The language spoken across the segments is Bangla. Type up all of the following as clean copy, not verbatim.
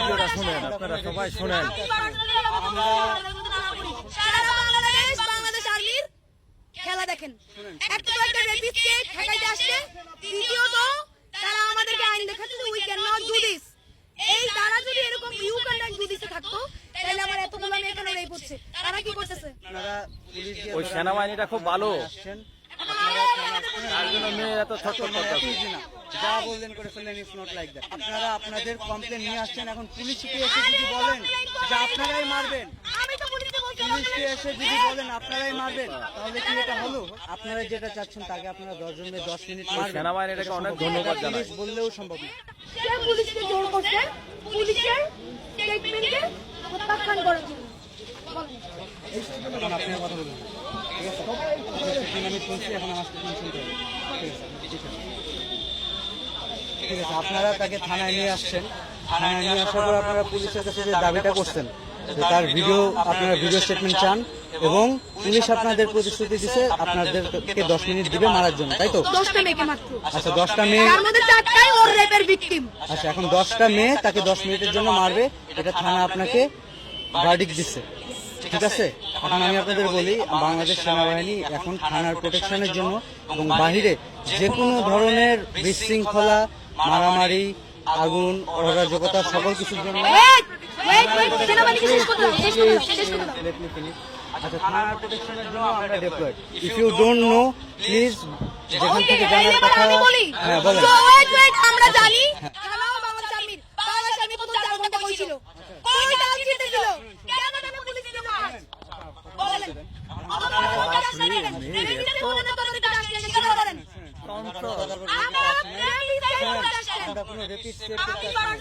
ভিডিওটা শুনেন, আপনারা সবাই শুনেন। বাংলাদেশ আর্মির খেলা দেখেন, একটা রেপিস্টকে ঠেকাইতে আসছে, দ্বিতীয়ত তারা আমাদেরকে আইন দেখাচ্ছে যে we can not do this. এই তারা যদি এরকম ইউ ক্যান নট ডু দিসে থাকতো তাহলে আমার এতগুলো মেয়ে কেন রেপ হচ্ছে? তারা কি করতেছে? ওই সেনাবাহিনীটা খুব ভালো, তার জন্য মেয়ে এত ছটফট করতেছে। যা বললেন করে ফেললেন, ইটস নট লাইক দ্যাট। আপনারা আপনাদের কমপ্লেন নিয়ে আসছেন, এখন পুলিশকে এসে যদি বলেন যে আপনারাই মারবেন, পুলিশকে এসে যদি বলেন আপনারাই মারবেন, তাহলে কি এটা হলো? আপনারা যেটা চাচ্ছেন তাকে আপনারা 10 জনের 10 মিনিট মারবেন, সেনাবাহিনীটাকে অনেক ধন্যবাদ জানাই। পুলিশ বললেও সম্ভব না। সে পুলিশকে জোর করছে পুলিশের স্টেটমেন্টকে প্রত্যাখ্যান করার জন্য। এখন আপনার কথা বলুন, ঠিক আছে? আমি শুনছি, এখন আমার স্টেটমেন্ট শুনতে হবে। ঠিক আছে, আপনারা তাকে থানায় নিয়ে আসছেন, থানায় নিয়ে আসার পর আপনারা পুলিশের কাছে যে দাবিটা করছেন যে তার ভিডিও, আপনারা ভিডিও স্টেটমেন্ট চান এবং পুলিশ আপনাদের প্রতিশ্রুতি দিচ্ছে আপনাদেরকে 10 মিনিট দিবে মারার জন্য, তাই তো? 10টা মেয়েকে মাত্র। আচ্ছা, 10টা মেয়ে, তার মধ্যে 4টাই ওর রেপের ভিকটিম। আচ্ছা, এখন 10টা মেয়ে তাকে 10 মিনিটের জন্য মারবে, এটা থানা আপনাকে ভার্ডিক্ট দিচ্ছে, ঠিক আছে? এখন আমি আপনাদের বলি, বাংলাদেশ সেনাবাহিনী এখন থানার প্রোটেকশনের জন্য এবং বাহিরে যে কোনো ধরনের বিশৃঙ্খলা, মারামারি, আগুন, অরাজকতা সকল কিছুর জন্য সেনাবাহিনীকে শেষ করতে দাও, শেষ করতে দাও, শেষ করতে দাও। Let me finish. আচ্ছা, থানার প্রোটেকশনের জন্য আমরা deployed. If you don't know, please যেখান থেকে জানার কথা, হ্যাঁ বলেন। So wait, আমরা জানি থানাও বাংলাদেশ আর্মির, বাংলাদেশ আর্মি প্রথম 4 ঘন্টা কই ছিল? কই তারা জিতে ছিল? কেন তারা পুলিশ ছিল না? বলেন। আমরা কোনো রেপিড সেফ করতে আসছি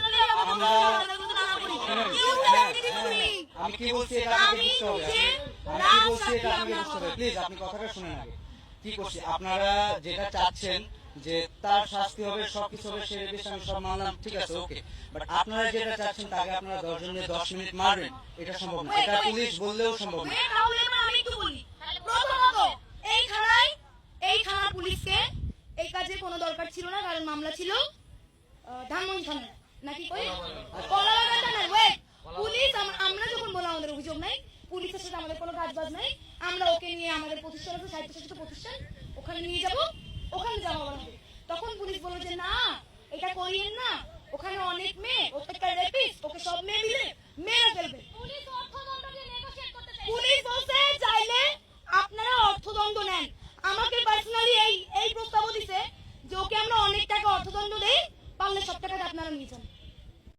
না। আমি কি বলছি এটা আপনাকে বুঝতে হবে, আমি কি বলছি এটা আপনাকে বুঝতে হবে। প্লিজ আপনি কথাটা শুনেন আগে। কি করছি, আপনারা যেটা চাচ্ছেন যে তার শাস্তি হবে, সবকিছু হবে, সে রেপিস্ট, আমি সব মানলাম, ঠিক আছে, ওকে। বাট আপনারা যেটা চাচ্ছেন তাকে আপনারা 10 জনের 10 মিনিট মারবেন, এটা সম্ভব না, এটা পুলিশ বললেও সম্ভব না। প্রথমত এই থানার পুলিশকে এই কাজে কোনো দরকার ছিল না, কারণ মামলা ছিল ধানমন্ডি থানায়, নাকি কই কলাবাগান থানায়। ওয়েট, পুলিশ আমরা যখন বলা আমাদের অভিযোগ নাই, পুলিশের সাথে আমাদের কোনো কাজ বাজ নাই, আমরা ওকে নিয়ে আমাদের প্রতিষ্ঠান আছে, স্বায়ত্তশাসিত প্রতিষ্ঠান, ওখানে নিয়ে যাব, ওখানে জমা হবে। তখন পুলিশ বলল যে না, এটা করিয়েন না, ওখানে